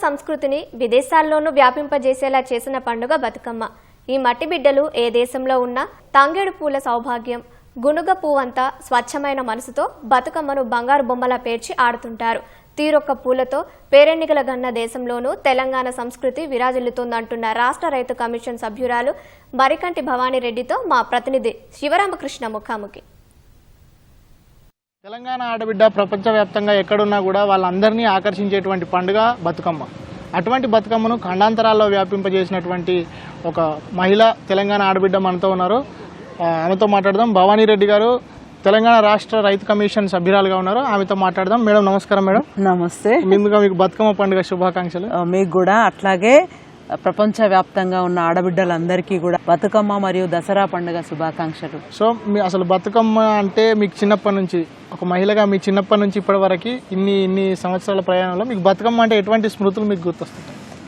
సంస్కృతిని విదేశాల్లోనూ వ్యాపింపజేసేలా చేసిన పండుగ బతుకమ్మ. ఈ మట్టి బిడ్డలు ఏ దేశంలో ఉన్నా తంగేడు పూల సౌభాగ్యం, గునుగ పువ్వంతా స్వచ్ఛమైన మనసుతో బతుకమ్మను బంగారు బొమ్మలా పేర్చి ఆడుతుంటారు. తీరొక్క పూలతో పేరెన్నికల గన్న దేశంలోనూ తెలంగాణ సంస్కృతి విరాజిల్లుతోందంటున్న రాష్ట్ర రైతు కమిషన్ సభ్యురాలు మరికంటి భవానీరెడ్డితో మా ప్రతినిధి శివరామకృష్ణ ముఖాముఖి. తెలంగాణ ఆడబిడ్డ ప్రపంచవ్యాప్తంగా ఎక్కడున్నా కూడా వాళ్ళందరినీ ఆకర్షించేటువంటి పండుగ బతుకమ్మ. అటువంటి బతుకమ్మను ఖండాంతరాల్లో వ్యాపింపజేసినటువంటి ఒక మహిళ తెలంగాణ ఆడబిడ్డ మనతో ఉన్నారు. ఆమెతో మాట్లాడదాం. భవానీరెడ్డి గారు తెలంగాణ రాష్ట్ర రైతు కమిషన్ సభ్యురాలుగా ఉన్నారు. ఆమెతో మాట్లాడదాం. మేడం నమస్కారం. మేడం నమస్తే. ముందుగా మీకు బతుకమ్మ పండుగ శుభాకాంక్షలు. మీకు కూడా అట్లాగే ప్రపంచవ్యాప్తంగా ఉన్న ఆడబిడ్డలందరికీ కూడా బతుకమ్మ మరియు దసరా పండుగ శుభాకాంక్షలు. సో అసలు బతుకమ్మ అంటే మీకు చిన్నప్పటి నుంచి ఒక మహిళగా మీ చిన్నప్పటి నుంచి ఇప్పటి వరకు ఇన్ని సంవత్సరాల ప్రయాణంలో మీకు బతుకమ్మ అంటే ఎటువంటి స్మృతులు మీకు గుర్తొస్తాయి?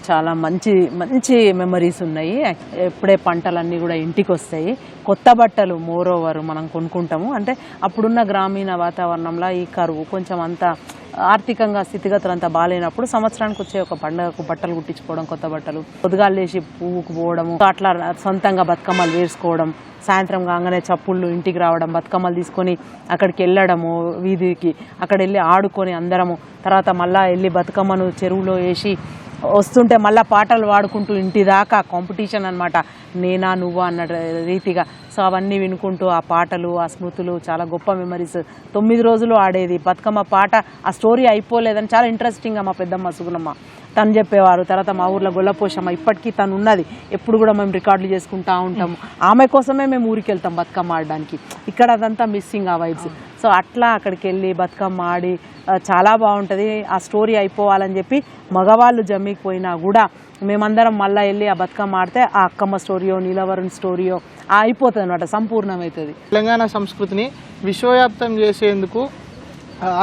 చాలా మంచి మంచి మెమరీస్ ఉన్నాయి. ఎప్పుడే పంటలన్నీ కూడా ఇంటికి వస్తాయి, కొత్త బట్టలు మోర్ ఓవర్ మనం కొనుక్కుంటాము. అంటే అప్పుడున్న గ్రామీణ వాతావరణంలో ఈ కరువు కొంచెం అంతా ఆర్థికంగా స్థితిగతులు అంతా బాగాలేనప్పుడు సంవత్సరానికి వచ్చే ఒక పండుగకు బట్టలు కుట్టించుకోవడం, కొత్త బట్టలు, పొద్దుగాలు లేచి పువ్వుకు పోవడము, అట్లా సొంతంగా బతుకమ్మలు వేసుకోవడం, సాయంత్రం కాగానే చప్పుళ్ళు ఇంటికి రావడం, బతుకమ్మలు తీసుకొని అక్కడికి వెళ్ళడము వీధికి, అక్కడ వెళ్ళి ఆడుకొని అందరము, తర్వాత మళ్ళీ వెళ్ళి బతుకమ్మను చెరువులో వేసి వస్తుంటే మళ్ళీ పాటలు పాడుకుంటూ ఇంటి దాకా కాంపిటీషన్ అనమాట, నేనా నువ్వా అన్న రీతిగా. సో అవన్నీ వినుకుంటూ ఆ పాటలు, ఆ స్మృతులు చాలా గొప్ప మెమరీస్. 9 రోజులు ఆడేది బతుకమ్మ పాట. ఆ స్టోరీ అయిపోలేదని చాలా ఇంట్రెస్టింగ్గా మా పెద్దమ్మ సుగుణమ్మ తను చెప్పేవారు. తర్వాత మా ఊర్లో గొల్లపోషమ్మ ఇప్పటికీ తను ఉన్నది, ఎప్పుడు కూడా మేము రికార్డులు చేసుకుంటూ ఉంటాము. ఆమె కోసమే మేము ఊరికి వెళ్తాం బతుకమ్మ ఆడడానికి. ఇక్కడ అదంతా మిస్సింగ్ ఆ వైబ్స్. సో అట్లా అక్కడికి వెళ్ళి బతుకమ్మ ఆడి చాలా బాగుంటుంది. ఆ స్టోరీ అయిపోవాలని చెప్పి మగవాళ్ళు జమ్మికి పోయినా కూడా మేమందరం మళ్ళీ వెళ్ళి ఆ బతుకమ్మ ఆడితే ఆ అక్కమ్మ స్టోరీయో నీలవరుణ్ స్టోరీయో అయిపోతుంది అనమాట, సంపూర్ణమవుతుంది. తెలంగాణ సంస్కృతిని విశ్వవ్యాప్తం చేసేందుకు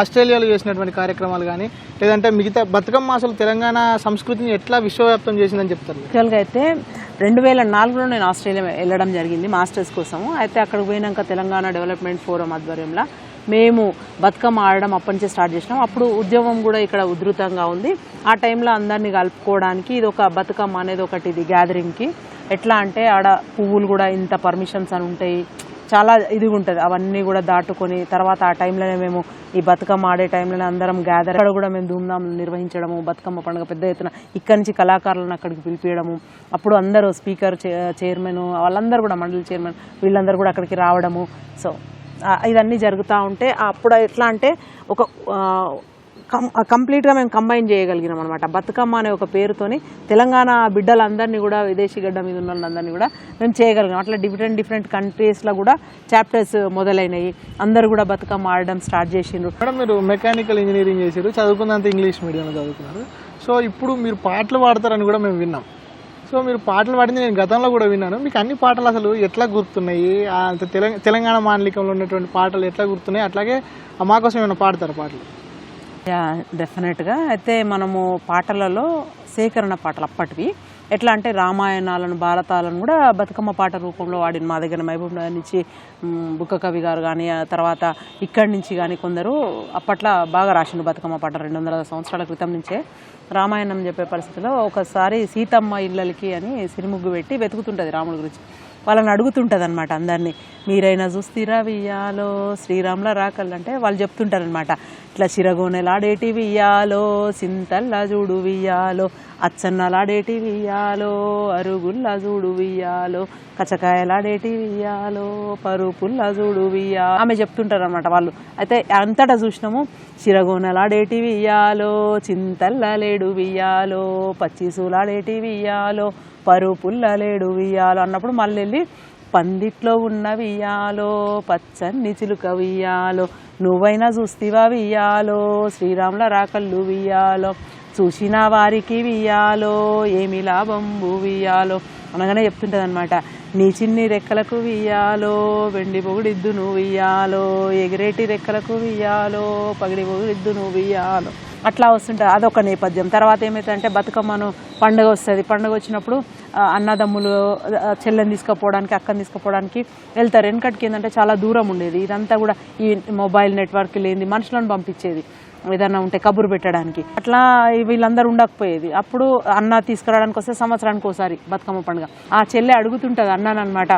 ఆస్ట్రేలియాలో చేసినటువంటి కార్యక్రమాలు కానీ లేదంటే మిగతా బతుకమ్మ అసలు తెలంగాణ సంస్కృతిని ఎట్లా విశ్వవ్యాప్తం చేసిందని చెప్తారు? యాక్చువల్గా అయితే 2004లో నేను ఆస్ట్రేలియా వెళ్ళడం జరిగింది మాస్టర్స్ కోసము. అయితే అక్కడికి పోయినాక తెలంగాణ డెవలప్మెంట్ ఫోరం ఆధ్వర్యంలో మేము బతుకమ్మ ఆడడం అప్పటి నుంచే స్టార్ట్ చేసినాం. అప్పుడు ఉద్యమం కూడా ఇక్కడ ఉధృతంగా ఉంది. ఆ టైంలో అందరినీ కలుపుకోవడానికి ఇది ఒక బతుకమ్మ అనేది ఒకటి, ఇది గ్యాదరింగ్కి. ఎట్లా అంటే ఆడ పువ్వులు కూడా ఇంత పర్మిషన్స్ అని ఉంటాయి, చాలా ఇదిగా ఉంటుంది. అవన్నీ కూడా దాటుకొని తర్వాత ఆ టైంలోనే మేము ఈ బతుకమ్మ ఆడే టైంలోనే అందరం గ్యాదర్ అక్కడ కూడా మేము ధూమ్ధాం నిర్వహించడము. బతుకమ్మ పండుగ పెద్ద ఎత్తున ఇక్కడి నుంచి కళాకారులను అక్కడికి పిలిపించడము. అప్పుడు అందరూ స్పీకర్, చైర్మన్, వాళ్ళందరూ కూడా మండలి చైర్మన్ వీళ్ళందరూ కూడా అక్కడికి రావడము. సో ఇవన్నీ జరుగుతూ ఉంటే అప్పుడు ఎట్లా అంటే ఒక కంప్లీట్గా మేము కంబైన్ చేయగలిగినాం అనమాట. బతుకమ్మ అనే ఒక పేరుతోని తెలంగాణ బిడ్డలందరినీ కూడా, విదేశీ గడ్డ మీద ఉన్న వాళ్ళందరినీ కూడా మేము చేయగలిగినాం. అట్లా డిఫరెంట్ కంట్రీస్లో కూడా చాప్టర్స్ మొదలైనవి. అందరూ కూడా బతుకమ్మ ఆడడం స్టార్ట్ చేసిండ్రు. మేడం మీరు మెకానికల్ ఇంజనీరింగ్ చేసారు, చదువుకున్నంత ఇంగ్లీష్ మీడియంలో చదువుకున్నారు. సో ఇప్పుడు మీరు పాటలు పాడతారని కూడా మేము విన్నాం. సో మీరు పాటలు పాడింది నేను గతంలో కూడా విన్నాను. మీకు అన్ని పాటలు అసలు ఎట్లా గుర్తున్నాయి? తెలంగాణ మాండలికంలో ఉన్నటువంటి పాటలు ఎట్లా గుర్తున్నాయి? అట్లాగే మా కోసం ఏమైనా పాడతారు పాటలు? డెఫినెట్గా. అయితే మనము పాటలలో సేకరణ పాటలు అప్పటివి ఎట్లా అంటే రామాయణాలను, భారతాలను కూడా బతుకమ్మ పాట రూపంలో వాడిన మా దగ్గర మహబూబ్ నగర్ నుంచి బుక్క కవి గారు కానీ, తర్వాత ఇక్కడి నుంచి కానీ కొందరు అప్పట్లో బాగా రాసిండు బతుకమ్మ పాట. 200 సంవత్సరాల క్రితం నుంచే రామాయణం చెప్పే పరిస్థితిలో ఒకసారి సీతమ్మ ఇళ్ళకి అని సిరిముగ్గు పెట్టి వెతుకుతుంటుంది రాముడి గురించి. వాళ్ళని అడుగుతుంటుంది అనమాట అందరినీ, మీరైనా చూస్తీరా వియ్యాలో శ్రీరాముల రాకలంటే వాళ్ళు చెప్తుంటారనమాట, ఇట్లా చిరగోనెలాడేటి వియ్యాలో, సింతల్లా చూడు వియ్యాలో, అచ్చన్నలాడేటి వియ్యాలో, అరుగుల్లా చూడు వియ్యాలో, కచ్చకాయలాడేటి వియ్యాలో, పరుపుల్లా చూడు వియ్యాలో ఆమె చెప్తుంటారు అనమాట వాళ్ళు. అయితే అంతటా చూసినాము, చిరగోనెలాడేటి వియ్యాలో, చింతల్లా లేడు వియ్యాలో, పచ్చిసూలాడేటి వియ్యాలో, పరుపుల్లా లేడు వియ్యాలో అన్నప్పుడు మళ్ళీ వెళ్ళి పందిట్లో ఉన్న వియ్యాలో, పచ్చని చిలుక వియ్యాలో, నువ్వైనా చూస్తీవా వియ్యాలో, శ్రీరాముల రాకళ్ళు వియ్యాలో, చూసిన వారికి వియ్యాలో, ఏమి లాభంబు వియ్యాలో అనగానే చెప్తుంటుంది అనమాట. నీ చిన్ని రెక్కలకు వియ్యాలో, వెండి పొగుడిద్దు నువ్వు వియ్యాలో, ఎగిరేటి రెక్కలకు వియ్యాలో, పగిడి పొగుడిద్దు నువ్వు వియ్యాలో అట్లా వస్తుంటుంది. అదొక నేపథ్యం. తర్వాత ఏమవుతుందంటే బతుకమ్మను పండుగ వస్తుంది. పండుగ వచ్చినప్పుడు అన్నదమ్ములు చెల్లెని తీసుకుపోవడానికి, అక్కని తీసుకుపోవడానికి వెళ్తారు. వెనకటికి ఏంటంటే చాలా దూరం ఉండేది. ఇదంతా కూడా ఈ మొబైల్ నెట్వర్క్ లేని మనుషులను పంపించేది. ఏదైనా ఉంటే కబురు పెట్టడానికి. అట్లా వీళ్ళందరూ ఉండకపోయేది. అప్పుడు అన్న తీసుకురావడానికి వస్తే సంవత్సరానికి ఒకసారి బతుకమ్మ పండుగ. ఆ చెల్లె అడుగుతుంటుంది అన్నానమాట,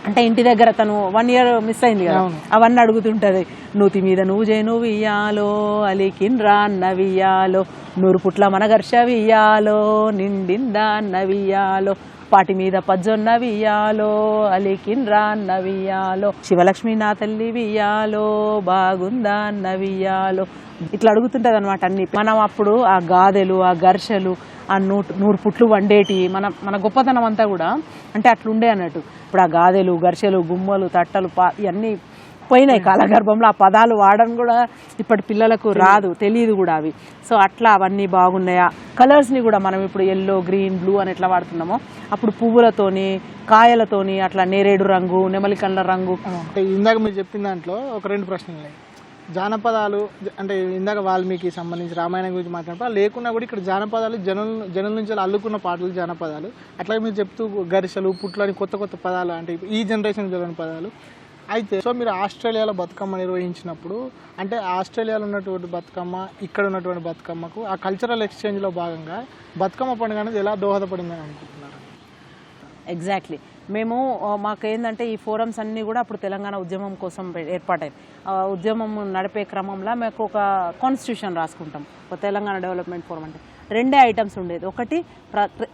అంటే ఇంటి దగ్గర తను 1 year మిస్ అయింది కదా, అవన్నీ అడుగుతుంటది. నూతి మీద నువ్వు వియ్యాలో అలికిన్రా అన్న వియ్యాలో, 100 పుట్ల మన ఘర్ష వియ్యాలో నిండిందా అన్న వియ్యాలో, పాటి మీద పజ్జొన్న వియ్యాలో అలికిన్రా అన్న వియ్యాలో, శివలక్ష్మి నా తల్లి వియ్యాలో బాగుందా అన్న వియ్యాలో. ఇట్లా అడుగుతుంటది అనమాట అన్ని. మనం అప్పుడు ఆ గాదెలు, ఆ ఘర్షలు, ఆ 100 పుట్లు వండేటి మన గొప్పతనం అంతా కూడా అంటే అట్లుండే అన్నట్టు. ఇప్పుడు ఆ గాదెలు, ఘర్షలు, గుమ్మలు, తట్టలు ఇవన్నీ పోయినాయి కాలగర్భంలో. ఆ పదాలు వాడడం కూడా ఇప్పటి పిల్లలకు రాదు, తెలియదు కూడా అవి. సో అట్లా అవన్నీ బాగున్నాయి. ఆ కలర్స్ని కూడా మనం ఇప్పుడు ఎల్లో, గ్రీన్, బ్లూ అని ఎట్లా వాడుతున్నామో అప్పుడు పువ్వులతోని, కాయలతోని, అట్లా నేరేడు రంగు, నెమలి కండ్ల రంగు. అంటే ఇందాక మీరు చెప్పిన దాంట్లో ఒక 2 ప్రశ్నలు ఉన్నాయి. జానపదాలు అంటే ఇందాక వాల్మీకి సంబంధించి రామాయణం గురించి మాట్లాడినప్పుడు లేకున్నా కూడా ఇక్కడ జానపదాలు జనం నుంచి అల్లుకున్న పాటలు జానపదాలు. అట్లాగే మీరు చెప్తూ గరిసెలు, పుట్లు అని కొత్త కొత్త పదాలు, అంటే ఈ జనరేషన్ తెలియని పదాలు. అయితే సో మీరు ఆస్ట్రేలియాలో బతుకమ్మ నిర్వహించినప్పుడు అంటే ఆస్ట్రేలియాలో ఉన్నటువంటి బతుకమ్మ, ఇక్కడ ఉన్నటువంటి బతుకమ్మకు ఆ కల్చరల్ ఎక్స్చేంజ్లో భాగంగా బతుకమ్మ పండుగ అనేది ఎలా దోహదపడిందని అనుకుంటున్నారు? ఎగ్జాక్ట్లీ. మేము మాకేందంటే ఈ ఫోరమ్స్ అన్నీ కూడా అప్పుడు తెలంగాణ ఉద్యమం కోసం ఏర్పాటాయి. ఉద్యమం నడిపే క్రమంలో మాకు ఒక కాన్స్టిట్యూషన్ రాసుకుంటాం. ఒక తెలంగాణ డెవలప్మెంట్ ఫోరం అంటే 2 ఐటమ్స్ ఉండేది. ఒకటి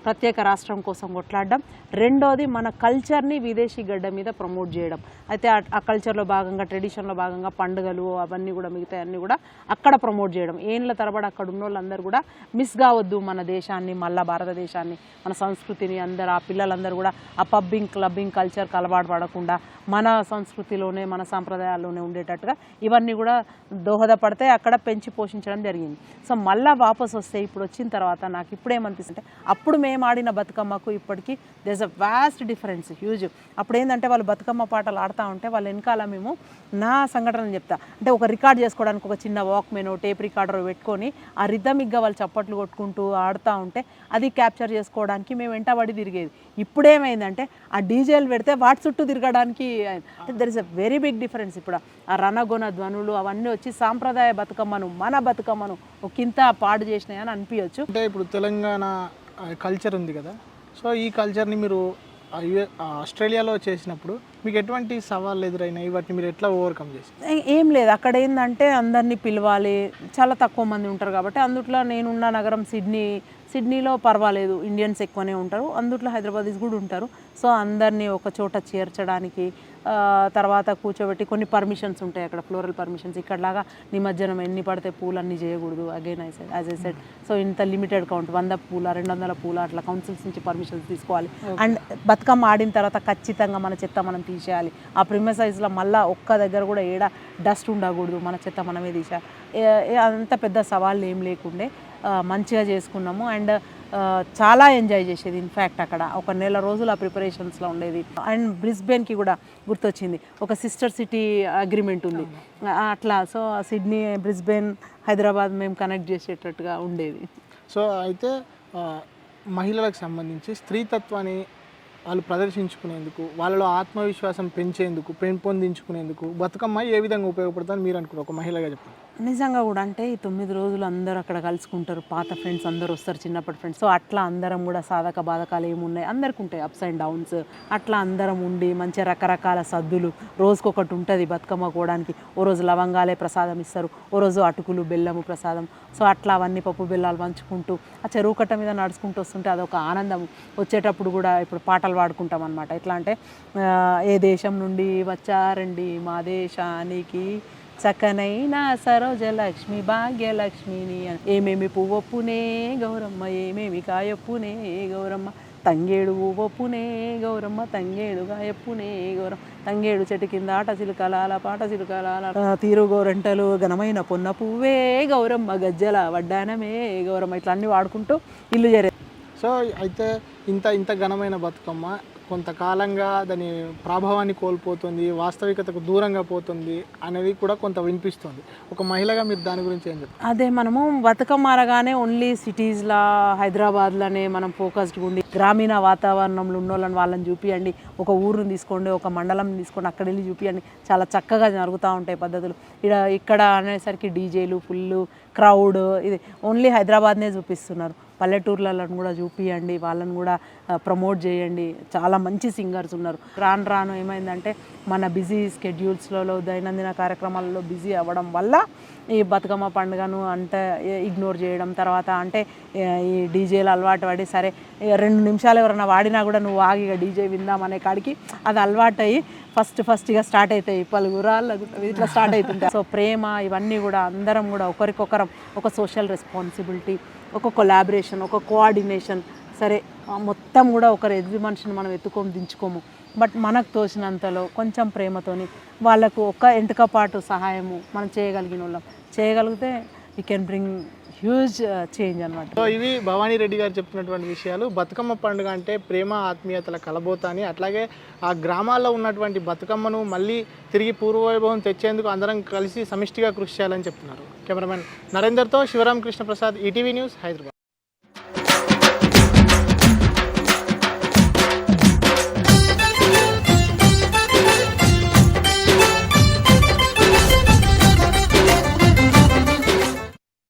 ప్రత్యేక రాష్ట్రం కోసం కొట్లాడడం, రెండోది మన కల్చర్ని విదేశీ గడ్డ మీద ప్రమోట్ చేయడం. అయితే ఆ కల్చర్లో భాగంగా, ట్రెడిషన్లో భాగంగా పండుగలు అవన్నీ కూడా మిగతా అన్నీ కూడా అక్కడ ప్రమోట్ చేయడం. ఏళ్ళ తరబడి అక్కడ ఉన్న వాళ్ళందరూ కూడా మిస్ కావద్దు మన దేశాన్ని, మళ్ళా భారతదేశాన్ని, మన సంస్కృతిని. అందరూ ఆ పిల్లలందరూ కూడా ఆ పబ్బింగ్, క్లబ్బింగ్ కల్చర్కి అలవాటు పడకుండా మన సంస్కృతిలోనే, మన సాంప్రదాయాల్లోనే ఉండేటట్టుగా ఇవన్నీ కూడా దోహదపడితే అక్కడ పెంచి పోషించడం జరిగింది. సో మళ్ళీ వాపస్ వస్తే ఇప్పుడు వచ్చిన తర్వాత నాకు ఇప్పుడేమనిపిస్తుంటే, అప్పుడు మేము ఆడిన బతుకమ్మకు ఇప్పటికీ there's a vast difference, huge. అప్పుడు ఏంటంటే వాళ్ళు బతుకమ్మ పాటలు ఆడుతూ ఉంటే వాళ్ళ వెనకాల మేము నా సంఘటనలు చెప్తా, అంటే ఒక రికార్డ్ చేసుకోవడానికి ఒక చిన్న వాక్మెన్, టేప్ రికార్డర్ పెట్టుకొని ఆ రిథమిక్గా వాళ్ళు చప్పట్లు కొట్టుకుంటూ ఆడుతూ ఉంటే అది క్యాప్చర్ చేసుకోవడానికి మేము వెంటబడి తిరిగేది. ఇప్పుడేమైందంటే ఆ డీజేలు పెడితే వాటి చుట్టూ తిరగడానికి there is a very big difference. ఇప్పుడు ఆ రణగొన ధ్వనులు అవన్నీ వచ్చి సాంప్రదాయ బతుకమ్మను, మన బతుకమ్మను ఒకంత పాడు చేసినాయని అనిపించచ్చు. అంటే ఇప్పుడు తెలంగాణ కల్చర్ ఉంది కదా, సో ఈ కల్చర్ని మీరు ఆస్ట్రేలియాలో చేసినప్పుడు మీకు ఎటువంటి సవాళ్ళు ఎదురైనాయి? వాటిని మీరు ఎట్లా ఓవర్కమ్ చేసి? ఏం లేదు, అక్కడ ఏంటంటే అందరినీ పిలవాలి, చాలా తక్కువ మంది ఉంటారు కాబట్టి. అందుట్లో నేనున్న నగరం సిడ్నీలో పర్వాలేదు, ఇండియన్స్ ఎక్కువనే ఉంటారు. అందుట్లో హైదరాబాదీస్ కూడా ఉంటారు. సో అందరినీ ఒక చోట చేర్చడానికి, తర్వాత కూర్చోబెట్టి కొన్ని పర్మిషన్స్ ఉంటాయి అక్కడ, ఫ్లోరల్ పర్మిషన్స్. ఇక్కడలాగా నిమజ్జనం ఎన్ని పడితే పూలు అన్నీ చేయకూడదు. Again as I said, so ఇంత లిమిటెడ్ కౌంట్, 100 పూల 200 పూల అట్లా కౌన్సిల్స్ నుంచి పర్మిషన్స్ తీసుకోవాలి. అండ్ బతుకమ్మ ఆడిన తర్వాత ఖచ్చితంగా మన చెత్త మనం తీసేయాలి. ఆ ప్రిమైసెస్లో మళ్ళీ ఒక్క దగ్గర కూడా ఏడ డస్ట్ ఉండకూడదు, మన చెత్త మనమే తీసేయాలి. అంత పెద్ద సవాళ్ళు ఏం లేకుండే మంచిగా చేసుకున్నాము. అండ్ చాలా ఎంజాయ్ చేసేది. ఇన్ఫ్యాక్ట్ అక్కడ ఒక 1 నెల రోజులు ఆ ప్రిపరేషన్స్లో ఉండేది. అండ్ బ్రిస్బెన్కి కూడా గుర్తొచ్చింది, ఒక సిస్టర్ సిటీ అగ్రిమెంట్ ఉంది అట్లా. సో సిడ్నీ, బ్రిస్బెన్, హైదరాబాద్ మేము కనెక్ట్ చేసేటట్టుగా ఉండేది. సో అయితే మహిళలకు సంబంధించి స్త్రీతత్వాన్ని వాళ్ళు ప్రదర్శించుకునేందుకు, వాళ్ళలో ఆత్మవిశ్వాసం పెంపొందించుకునేందుకు బతుకమ్మ ఏ విధంగా ఉపయోగపడుతుందని మీరు అనుకున్నారు ఒక మహిళగా చెప్పండి? నిజంగా కూడా అంటే ఈ 9 రోజులు అందరూ అక్కడ కలుసుకుంటారు, పాత ఫ్రెండ్స్ అందరూ వస్తారు, చిన్నప్పటి ఫ్రెండ్స్. సో అట్లా అందరం కూడా సాధక బాధకాలు ఏమున్నాయి, అందరికి ఉంటాయి అప్స్ అండ్ డౌన్స్. అట్లా అందరం ఉండి మంచిగా రకరకాల సద్దులు, రోజుకొకటి ఉంటుంది బతుకమ్మ కోవడానికి. ఓ రోజు లవంగాలే ప్రసాదం ఇస్తారు, ఓ రోజు అటుకులు, బెల్లము ప్రసాదం. సో అట్లా అవన్నీ పప్పు బెల్లాలు పంచుకుంటూ ఆ చెరువు కట్ట మీద నడుచుకుంటూ వస్తుంటే అదొక ఆనందం. వచ్చేటప్పుడు కూడా ఇప్పుడు పాటలు పాడుకుంటాం అనమాట. ఎట్లా అంటే ఏ దేశం నుండి వచ్చారండి మా దేశానికి, చక్కనైన సరోజలక్ష్మి భాగ్యలక్ష్మిని, ఏమేమి పువ్వొప్పునే గౌరమ్మ, ఏమేమి కాయొప్పునే గౌరమ్మ, తంగేడు పువ్వొప్పునే గౌరమ్మ, తంగేడు కాయొప్పునే గౌరమ్మ, తంగేడు చెట్టు కింద ఆట చిలుకలాల పాట చిలుకలాల, తీరు గోరంటలు ఘనమైన పొన్న పువ్వే గౌరమ్మ, గజ్జల వడ్డానమే గౌరమ్మ, ఇట్లా అన్నీ వాడుకుంటూ ఇల్లు చేరే. సో అయితే ఇంత ఘనమైన బతుకమ్మ కొంతకాలంగా దాని ప్రభావాన్ని కోల్పోతుంది, వాస్తవికతకు దూరంగా పోతుంది అనేది కూడా కొంత వినిపిస్తుంది. ఒక మహిళగా మీరు దాని గురించి ఏం చెప్తారు? అదే మనము బతుకమ్మ అనగానే ఓన్లీ సిటీస్లా హైదరాబాద్లోనే మనం ఫోకస్డ్గా ఉండి గ్రామీణ వాతావరణంలో ఉన్న వాళ్ళని చూపియండి, ఒక ఊరుని తీసుకోండి, ఒక మండలం తీసుకోండి, అక్కడ వెళ్ళి చూపియండి, చాలా చక్కగా జరుగుతూ ఉంటాయి పద్ధతులు. ఇక్కడ అనేసరికి డీజేలు ఫుల్ క్రౌడ్, ఇది ఓన్లీ హైదరాబాద్నే చూపిస్తున్నారు. పల్లెటూర్లను కూడా చూపియండి, వాళ్ళని కూడా ప్రమోట్ చేయండి. చాలా మంచి సింగర్స్ ఉన్నారు. రాను రాను ఏమైందంటే మన బిజీ స్కెడ్యూల్స్లలో దైనందిన కార్యక్రమాలలో బిజీ అవ్వడం వల్ల ఈ బతుకమ్మ పండుగను అంటే ఇగ్నోర్ చేయడం, తర్వాత అంటే ఈ డీజేలు అలవాటు పడి సరే 2 నిమిషాలు ఎవరైనా వాడినా కూడా నువ్వు ఆగి ఇక డీజే విందాం అనే కాడికి అది అలవాటు అయ్యి ఫస్ట్గా స్టార్ట్ అవుతాయి, పలుగురాళ్ళు ఇట్లా స్టార్ట్ అవుతుంటాయి. సో ప్రేమ ఇవన్నీ కూడా అందరం కూడా ఒకరికొకరం ఒక సోషల్ రెస్పాన్సిబిలిటీ, ఒక కొలాబరేషన్, ఒక కోఆర్డినేషన్. సరే మొత్తం కూడా ఒకరు ఎదుటి మనిషిని మనం ఎత్తుకోము దించుకోము, బట్ మనకు తోచినంతలో కొంచెం ప్రేమతోని వాళ్ళకు ఒక ఎంటుకపాటు సహాయము మనం చేయగలిగిన వాళ్ళం చేయగలిగితే we can bring huge change అనమాట. సో ఇవి భవానీ రెడ్డి గారు చెప్తున్నటువంటి విషయాలు. బతుకమ్మ పండుగ అంటే ప్రేమ ఆత్మీయతల కలబోత అని, అట్లాగే ఆ గ్రామాల్లో ఉన్నటువంటి బతుకమ్మను మళ్ళీ తిరిగి పూర్వవైభవం తెచ్చేందుకు అందరం కలిసి సమిష్టిగా కృషి చేయాలని చెప్తున్నారు. కెమెరామెన్ నరేందర్తో శివరామ్ కృష్ణ ప్రసాద్, ఈటీవీ న్యూస్, హైదరాబాద్.